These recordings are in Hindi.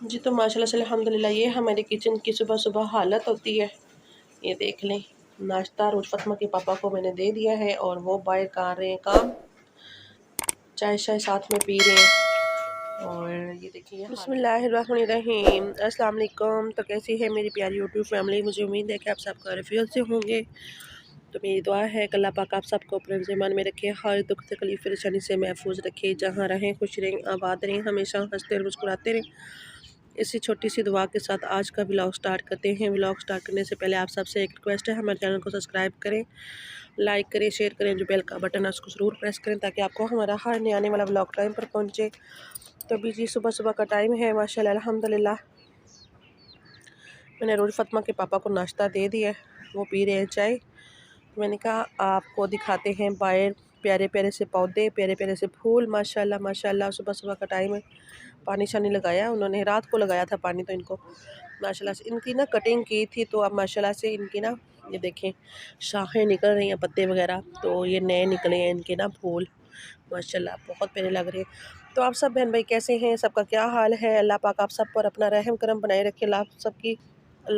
जी तो माशाल्लाह से अल्हम्दुलिल्लाह ये हमारे किचन की सुबह सुबह हालत होती है। ये देख लें, नाश्ता रोज़ फ़ातिमा के पापा को मैंने दे दिया है और वो बाहर कर रहे हैं काम, चाय शाय साथ में पी रहे हैं। और ये देखिए बिस्मिल्लाहिर्रहमानिर्रहीम, अस्सलाम वालेकुम। तो कैसी है मेरी प्यारी यूट्यूब फैमिली? मुझे उम्मीद है कि आप सब खैरियत से होंगे। तो मेरी दुआ है कि अल्लाह पाक आप सबको अपने ज़िम्मे में रखे, हर दुख तकलीफ़ परेशानी से महफूज रखे, जहाँ रहें खुश रहें, आबाद रहें, हमेशा हंसते और मुस्कुराते रहें। इसी छोटी सी दुआ के साथ आज का व्लॉग स्टार्ट करते हैं। व्लॉग स्टार्ट करने से पहले आप सबसे एक रिक्वेस्ट है, हमारे चैनल को सब्सक्राइब करें, लाइक करें, शेयर करें, जो बेल का बटन है उसको ज़रूर प्रेस करें ताकि आपको हमारा हर नया आने वाला व्लॉग टाइम पर पहुंचे। तो अभी जी सुबह सुबह का टाइम है, माशाल्लाह अल्हम्दुलिल्लाह। मैंने रोज़ फ़ातिमा के पापा को नाश्ता दे दिया, वो पी रहे हैं चाय। तो मैंने कहा आपको दिखाते हैं बाहर प्यारे प्यारे से पौधे, प्यारे प्यारे से फूल, माशाल्लाह माशाल्लाह। सुबह सुबह का टाइम है, पानी शानी लगाया उन्होंने, रात को लगाया था पानी। तो इनको माशाल्लाह से इनकी ना कटिंग की थी, तो अब माशाल्लाह से इनकी ना ये देखें शाखें निकल रही हैं, पत्ते वगैरह, तो ये नए निकले हैं इनके ना फूल, माशाल्लाह बहुत प्यारे लग रहे हैं। तो आप सब बहन भाई कैसे हैं? सबका क्या हाल है? अल्लाह पाक आप सब पर अपना रहम करम बनाए रखे। अल्लाह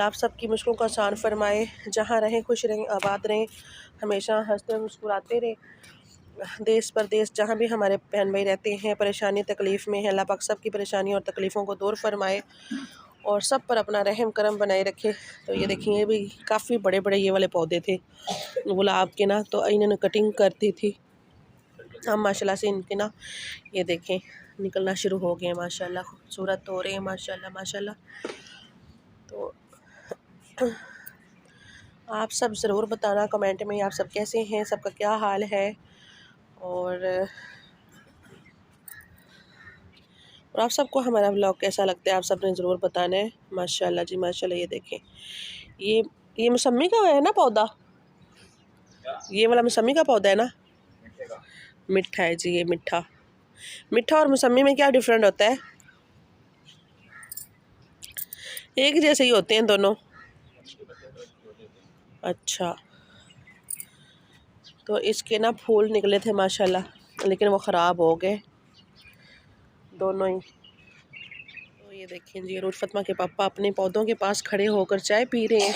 आप सबकी मुश्किलों को आसान फरमाए, जहाँ रहें खुश रहें, आबाद रहें, हमेशा हंसते मुस्कुराते रहें। देश परदेश जहाँ भी हमारे बहन भाई रहते हैं, परेशानी तकलीफ़ में है, अल्लाह पाक सब की परेशानी और तकलीफ़ों को दूर फरमाए और सब पर अपना रहम करम बनाए रखे। तो ये देखिए, ये भी काफ़ी बड़े बड़े ये वाले पौधे थे गुलाब के ना, तो इन्होंने कटिंग कर दी थी। अब माशाल्लाह से इनके ना ये देखें निकलना शुरू हो गए हैं, माशाल्लाह खूबसूरत हो रहे हैं, माशाल्लाह माशाल्लाह। तो आप सब ज़रूर बताना कमेंट में आप सब कैसे हैं, सबका क्या हाल है। और आप सबको हमारा व्लॉग कैसा लगता है आप सब ने ज़रूर बताना है। माशाल्लाह जी माशाल्लाह। ये देखें, ये मौसमी का है ना पौधा, ये वाला मौसमी का पौधा है ना, मीठा है जी, ये मीठा। मीठा और मौसमी में क्या डिफरेंट होता है? एक जैसे ही होते हैं दोनों। अच्छा, तो इसके ना फूल निकले थे माशाल्लाह, लेकिन वो ख़राब हो गए दोनों ही। तो ये देखें जी, रोज़ फ़ातिमा के पापा अपने पौधों के पास खड़े होकर चाय पी रहे हैं।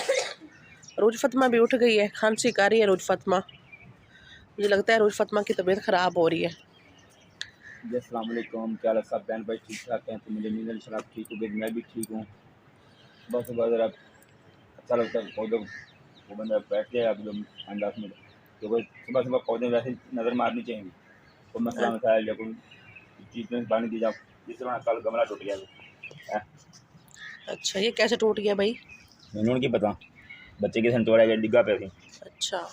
रोज़ फ़ातिमा भी उठ गई है, खांसी कर रही है रोज़ फ़ातिमा। मुझे लगता है रोज़ फ़ातिमा की तबीयत ख़राब हो रही है। जी अस्सलाम वालेकुम, क्या हाल सब बहन भाई ठीक ठाक हैं? तो मुझे नींद शराब ठीक हो गई, मैं भी ठीक हूँ। सुबह सुबह ज़रा अच्छा लगता है पौधों वो बंदा बैठ गया अब जो अंदाज में, क्योंकि सुबह सुबह पौधे वैसे नज़र मारनी चाहिए। तो मसला मसाइल या कोई चीज़ में पानी दी जाओ, जिस तरह कल गमला टूट गया। अच्छा, ये कैसे टूट गया भाई? मैंने उनकी पता, बच्चे के संतोड़ा गया, डिग्गा पे थी। अच्छा,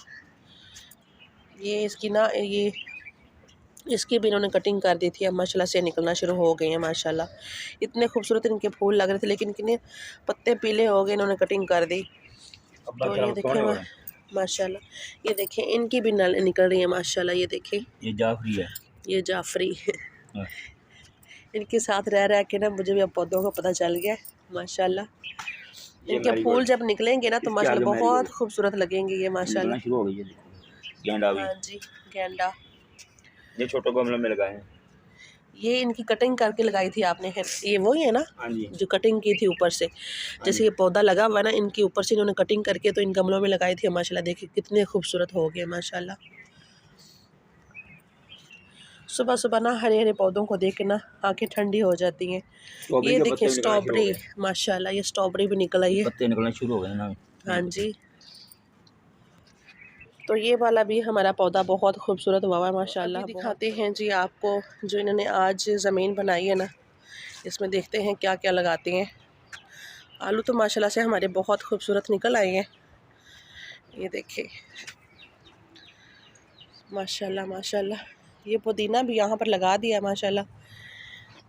ये इसकी ना ये इसकी भी इन्होंने कटिंग कर दी थी, अब माशाल्लाह से निकलना शुरू हो गए हैं माशाल्लाह। इतने खूबसूरत इनके फूल लग रहे थे, लेकिन इनके पत्ते पीले हो गए, इन्होंने कटिंग कर दी। तो ये देखें माशाल्लाह, ये देखें इनकी भी नल निकल रही है माशाल्लाह। ये देखें, ये जाफरी है, ये जाफरी इनके साथ रह रह के ना मुझे भी अब पौधों का पता चल गया माशाल्लाह। इनके फूल जब निकलेंगे ना तो माशाल्लाह बहुत खूबसूरत लगेंगे ये माशाल्लाह। शुरू हो गई है, गेंडा भी। हाँ जी, गेंडा। ये छोटे गमलों में लगाए हैं। ये इनकी कटिंग करके लगाई थी आपने, है ये वही है ना? हाँ जी, जो कटिंग की थी ऊपर से, जैसे ये पौधा लगा हुआ है ना, इनके ऊपर से इन्होंने कटिंग करके तो इन गमलों में लगाई थी। माशाल्लाह देखिए कितने खूबसूरत हो गए माशाल्लाह। सुबह सुबह ना हरे हरे पौधों को देख के ना आंखें ठंडी हो जाती हैं। ये देखिए स्ट्रॉबेरी, माशाल्लाह ये स्ट्रॉबेरी भी निकल आई है, पत्ते निकलना शुरू हो गए ना। हाँ जी। तो ये वाला भी हमारा पौधा बहुत खूबसूरत हुआ है माशाल्लाह। दिखाते हैं जी आपको जो इन्होंने आज ज़मीन बनाई है ना, इसमें देखते हैं क्या क्या लगाते हैं। आलू तो माशाल्लाह से हमारे बहुत खूबसूरत निकल आए हैं। ये देखिए माशाल्लाह माशाल्लाह। ये पुदीना भी यहाँ पर लगा दिया माशाल्लाह।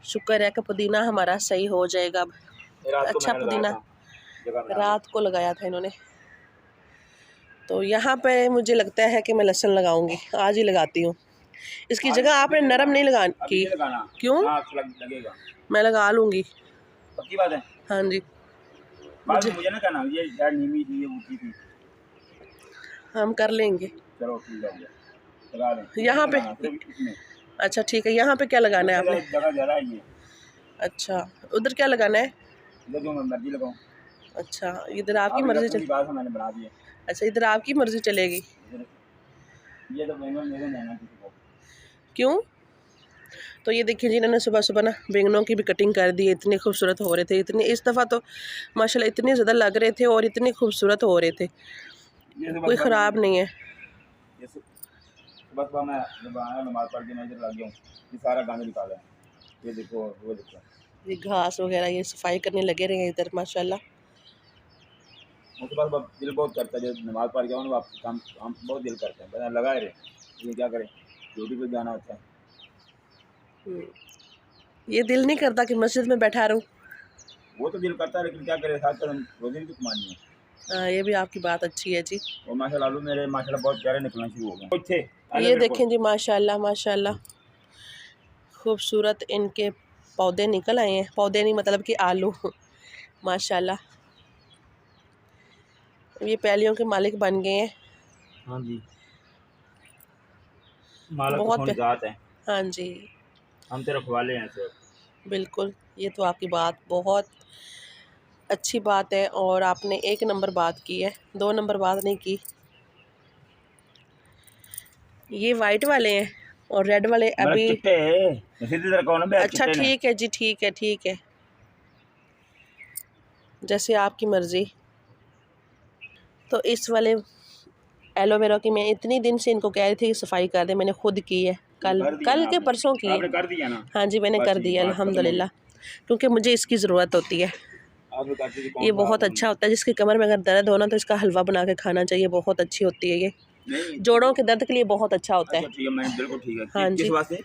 शुक्र है कि पुदीना हमारा सही हो जाएगा अब। अच्छा पुदीना रात को लगाया था इन्होंने। तो यहाँ पे मुझे लगता है कि मैं लहसुन लगाऊंगी, आज ही लगाती हूँ। इसकी जगह आपने नरम नहीं लगा की, क्यों? लगेगा, मैं लगा लूँगी, पक्की बात है। हाँ जी। मुझे ना कहना, ये यार नीमी थी, ये ऊँची थी, हम कर लेंगे। चलो ठीक है, लगा दें यहाँ पे। अच्छा ठीक है, यहाँ पे क्या लगाना है आपने? जगह ज़्यादा है ये। अच्छा, उधर क्या लगाना है? इधर जो मैं मर्जी लगाऊँ। अच्छा, इधर आपकी आपने मर्जी अपनी चल बात है, मैंने बना दिया। अच्छा, इधर आपकी मर्जी चलेगी। इधर ये तो बैंगन मेरे नहीं आना किसी को। क्यों? तो ये देखिए जी, इन्होंने सुबह-सुबह ना बैंगनों की भी कटिंग कर दी है, इतने खूबसूरत हो रहे थे, इतने इस दफ़ा तो माशाल्लाह इतने ज़्यादा लग रहे थे और इतने खूबसूरत हो रहे थे, ये कोई सुबह ख़राब नहीं है। ये सुबह मैं जब आया नमाज पढ़ के मैं इधर लग गया हूँ, ये सारा गंद निकाला है। ये देखो वो देखो। ये घास वगैरह ये सफाई करने लगे रहे हैं इधर माशाल्लाह। उसके बाद दिल बहुत करता है जब नमाज पढ़ के आओ ना वापस काम बहुत दिल करते हैं, पता लगाए रहे लेकिन क्या करें, ड्यूटी पे जाना होता है। हुँ, ये दिल नहीं करता कि मस्जिद में बैठा रहूँ। वो तो दिल करता है लेकिन क्या करें, साथ साथ हम रोज़ी भी कमानी है। हाँ, ये भी आपकी बात अच्छी है जी। और माशाल्लाह आलू मेरे माशाल्लाह बहुत प्यारे निकलना शुरू हो गए। कुछ थे ये देखें जी माशाल्लाह माशाल्लाह, खूबसूरत इनके पौधे निकल आए हैं, पौधे नहीं मतलब कि आलू माशाल्लाह। ये पैलियों के मालिक बन गए हैं। हाँ जी, मालक तो बहुत सोनी जात है, हाँ जी, हम तो रखवाले हैं सिर्फ। बिल्कुल, ये तो आपकी बात बहुत अच्छी बात है और आपने एक नंबर बात की है, 2 नंबर बात नहीं की। ये वाइट वाले हैं और रेड वाले मतलब अभी। चिट्टे सीधी तरह कहो ना बे, अच्छा चिट्टे ने। ठीक है जी, ठीक है, ठीक है, जैसे आपकी मर्ज़ी। तो इस वाले एलोवेरा की मैं इतनी दिन से इनको कह रही थी कि सफाई कर दें, मैंने खुद की है, कल कर दिया कल ना के आपने, परसों की है। आपने कर दिया ना। हाँ जी, मैंने बस कर ठीक, दिया बात खत्म हो गई। अल्हम्दुलिल्लाह, क्योंकि मुझे इसकी ज़रूरत होती है। आपने करती थी ये कौन सा बहुत आपने? अच्छा होता है, जिसकी कमर में अगर दर्द हो ना तो इसका हलवा बना के खाना चाहिए, बहुत अच्छी होती है ये। नहीं जोड़ों के दर्द के लिए बहुत अच्छा होता अच्छा है। ठीक है, मैं बिल्कुल ठीक है। हाँ किस जी, वास्ते?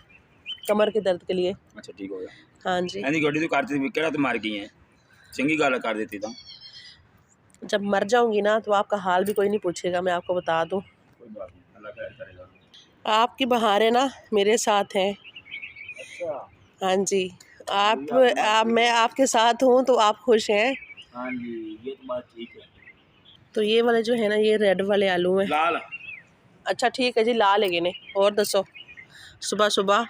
कमर के दर्द के लिए। अच्छा ठीक हो गया। हाँ जी, ऐनी गड्डी तो करती थी, केड़ा तो मार गई है, चंगी गाल कर देती तो। जब मर जाऊंगी ना तो आपका हाल भी कोई नहीं पूछेगा, मैं आपको बता दूं। कोई बात नहीं, अल्लाह खैर करेगा। आपकी बहारें ना मेरे साथ हैं। अच्छा हाँ जी, ये आपकी बात ठीक मैं है। आपके साथ हूँ तो आप खुश हैं। हाँ जी, ये तो बात ठीक है। तो ये वाले जो है ना, ये रेड वाले आलू हैं। लाल अच्छा ठीक है जी, ला लेंगे ने। और दसो सुबह सुबह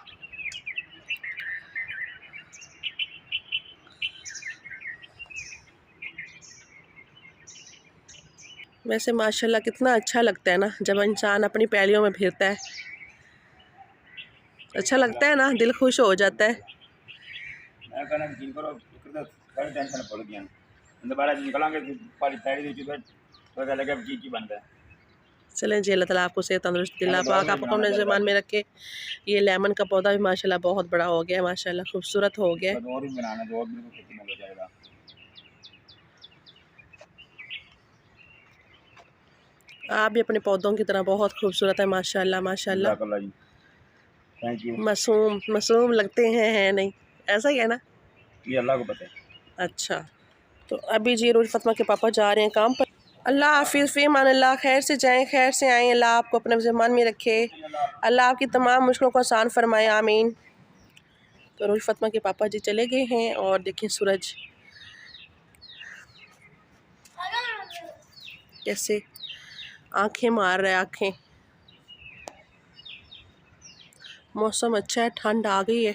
वैसे माशाल्लाह कितना अच्छा लगता है ना जब इंसान अपनी पैलियों में फिरता है, अच्छा लगता है ना, दिल खुश हो जाता है। मैं कहना कि जिनको तो सारी टेंशन भुल गया दोबारा निकलांगे पारी पैड़ी दी फिर पता लगे की बनता है। चलें जी, अल्लाह ताला आपको सेहत तंदुरुस्ती मैं अल्लाह दोबारा पाक वही आपको बनाना अपने चाहता ज़मान था, में रखे। ये लेमन का पौधा भी माशाल्लाह बहुत बड़ा हो गया है, माशाल्लाह खूबसूरत हो गया है। बस और भी बनाना तो और बिल्कुल खेती में हो जाएगा। आप भी अपने पौधों की तरह बहुत खूबसूरत है माशाल्लाह माशाल्लाह। जज़ाकल्लाह जी, थैंक यू। मासूम मासूम लगते हैं नहीं, ऐसा ही है ना। ये अल्लाह को पता है। अच्छा, तो अभी जी रोज फतमा के पापा जा रहे हैं काम पर। अल्लाह हाफिज़, फ़ी अमान अल्लाह, खैर से जाएँ खैर से आएँ, अल्लाह आपको अपने ज़मान में रखे, अल्लाह आपकी तमाम मुश्किलों को आसान फरमाए, आमीन। तो रोज फतमा के पापा जी चले गए हैं और देखिए सूरज कैसे आंखें मार रहा है, आंखें। मौसम अच्छा है, ठंड आ गई है,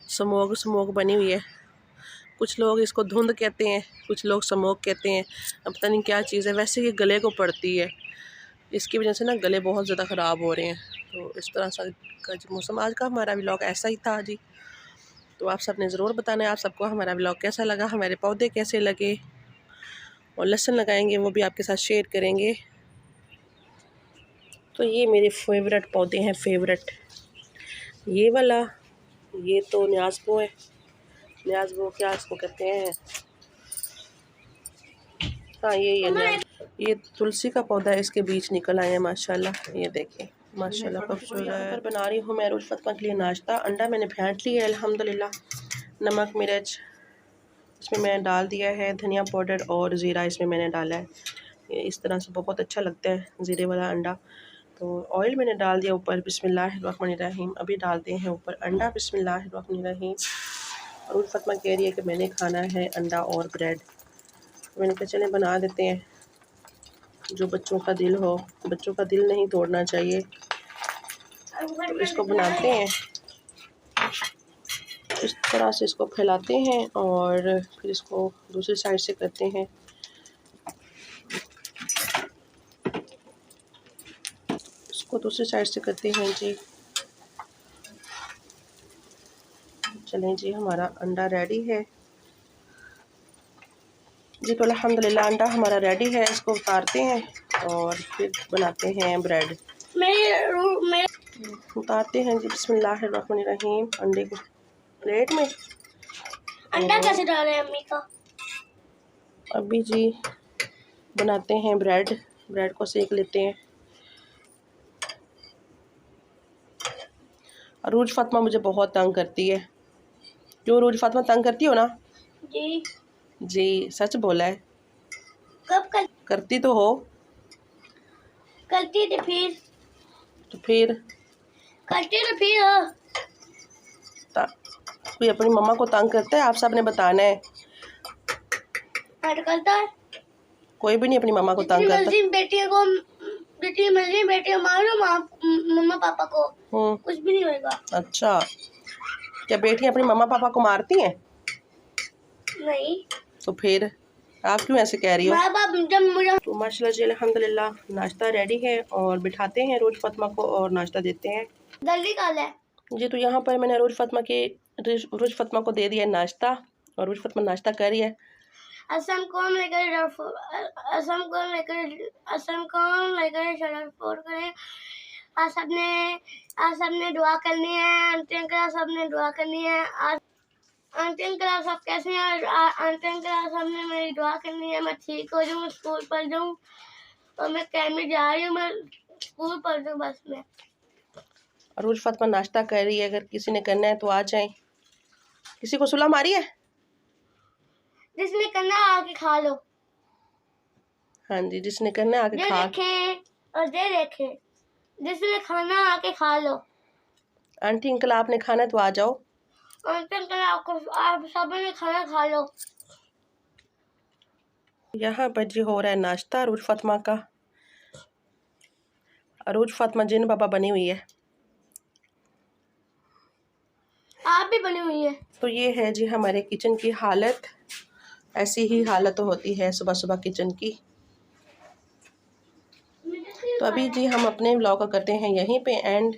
स्मोक स्मोक बनी हुई है। कुछ लोग इसको धुंध कहते हैं, कुछ लोग स्मोक कहते हैं, अब पता नहीं क्या चीज़ है। वैसे ये गले को पड़ती है, इसकी वजह से ना गले बहुत ज़्यादा ख़राब हो रहे हैं। तो इस तरह सा का जो मौसम, आज का हमारा व्लॉग ऐसा ही था जी। तो आप सब ने ज़रूर बताना है आप सबको हमारा व्लॉग कैसा लगा, हमारे पौधे कैसे लगे, और लहसुन लगाएंगे वो भी आपके साथ शेयर करेंगे। तो ये मेरे फेवरेट पौधे हैं, फेवरेट ये वाला, ये तो न्याज़बो है, न्याज़बो क्या इसको कहते हैं, हाँ ये न्याज़। ये तुलसी का पौधा है, इसके बीज निकल आए हैं माशाल्लाह, ये देखिए माशाल्लाह खूबसूरत। यहाँ पर बना रही हूँ मैं रोज फतमा के लिए नाश्ता। अंडा मैंने फेंट लिया है अल्हम्दुलिल्लाह, नमक मिर्च इसमें मैंने डाल दिया है, धनिया पाउडर और ज़ीरा इसमें मैंने डाला है। ये इस तरह से बहुत अच्छा लगता है ज़ीरे वाला अंडा। तो ऑयल मैंने डाल दिया ऊपर, बिस्मिल्लाहिर्रहमानिर्रहीम। अभी डालते हैं ऊपर अंडा, बिस्मिल्लाहिर्रहमानिर्रहीम। और फतमा कह रही है कि मैंने खाना है अंडा और ब्रेड, मैंने कहा चलें बना देते हैं। जो बच्चों का दिल हो, बच्चों का दिल नहीं तोड़ना चाहिए, तो इसको बनाते हैं। इस तरह से इसको फैलाते हैं और फिर इसको दूसरी साइड से करते हैं। इसको दूसरी साइड से करते हैं जी। चलें जी, हमारा अंडा रेडी है जी। तो अल्हम्दुलिल्लाह अंडा हमारा रेडी है। इसको उतारते हैं और फिर बनाते हैं ब्रेड। उतारते हैं जी, बिस्मिल्लाहिर्रहमानिर्रहीम। अंडे को प्लेट में। अंडा कैसे डाले हैं अम्मी का? अभी जी बनाते हैं ब्रेड। ब्रेड को सेक लेते हैं। अरूज फातिमा मुझे बहुत तंग करती है। क्यों अरूज फातिमा, तंग करती हो ना? जी जी सच बोला है। कब करती तो हो। करती थी फिर करती तो फिर हो। कोई अपनी मम्मा को तंग करता है? आप सब ने बताना है। करता है। कोई भी नहीं अपनी मम्मा को तंग करता। जितनी मर्जी बेटियों मारो मम्मा पापा को कुछ भी नहीं होगा। अच्छा, क्या बेटियां अपनी मम्मा पापा को मारती हैं? नहीं। तो फिर आप क्यों ऐसे कह रही हो? तो माशाल्लाह जी अल्हम्दुलिल्लाह नाश्ता रेडी है और बिठाते हैं रोज फातिमा को और नाश्ता देते हैं। जल्दी कर ले जी। तो यहाँ पर मैंने रोज फातिमा को दे दिया नाश्ता और रोज फातिमा नाश्ता कर रही है। असम कौन लेकर शराफत करे। आज सबने दुआ करनी है। आंटी अंकल सबने दुआ करनी है। आज आंटी अंकल सब कैसे हैं? आंटी अंकल सबने मेरी दुआ करनी है। मैं ठीक हो जाऊँ, स्कूल पढ़ जाऊँ। और मैं कैमरे जा रही हूँ, मैं स्कूल पढ़ जाऊँ बस में। रोज फातिमा नाश्ता कर रही है। अगर किसी ने करना है तो आ जाए। किसी को सुला मारी है? जिसने करना है आके खा लो। हाँ जी, जिसने करना है आके खा। और देखे जिसने खाना आके खा लो। आंटी अंकल आपने खाना है तो आ जाओ। आंटी अंकल आप सबने खाना खा लो। यहाँ पर जी हो रहा है नाश्ता अरूज फातिमा का। अरूज फातिमा जिन बाबा बनी हुई है। आप भी बनी हुई है। तो ये है जी हमारे किचन की हालत। ऐसी ही हालत होती है सुबह सुबह किचन की। तो अभी जी हम अपने व्लॉग का करते हैं यहीं पे एंड।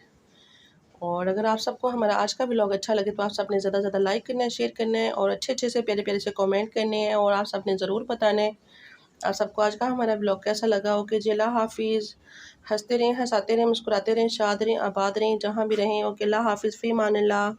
और अगर आप सबको हमारा आज का व्लॉग अच्छा लगे तो आप सब ने ज़्यादा से ज़्यादा लाइक करना है, शेयर करना है और अच्छे से प्यारे प्यारे से कमेंट करने हैं। और आप सब ने ज़रूर बताना है आप सबको आज का हमारा ब्लॉग कैसा लगा। ओके जी, अल्लाह हाफिज़। हंसते रहें, हंसाते रहें, मुस्कुराते रहें, शाद रहें, आबाद रहें, जहाँ भी रहें। ओके, अल्लाह हाफिज़, फ़ी अमान अल्लाह।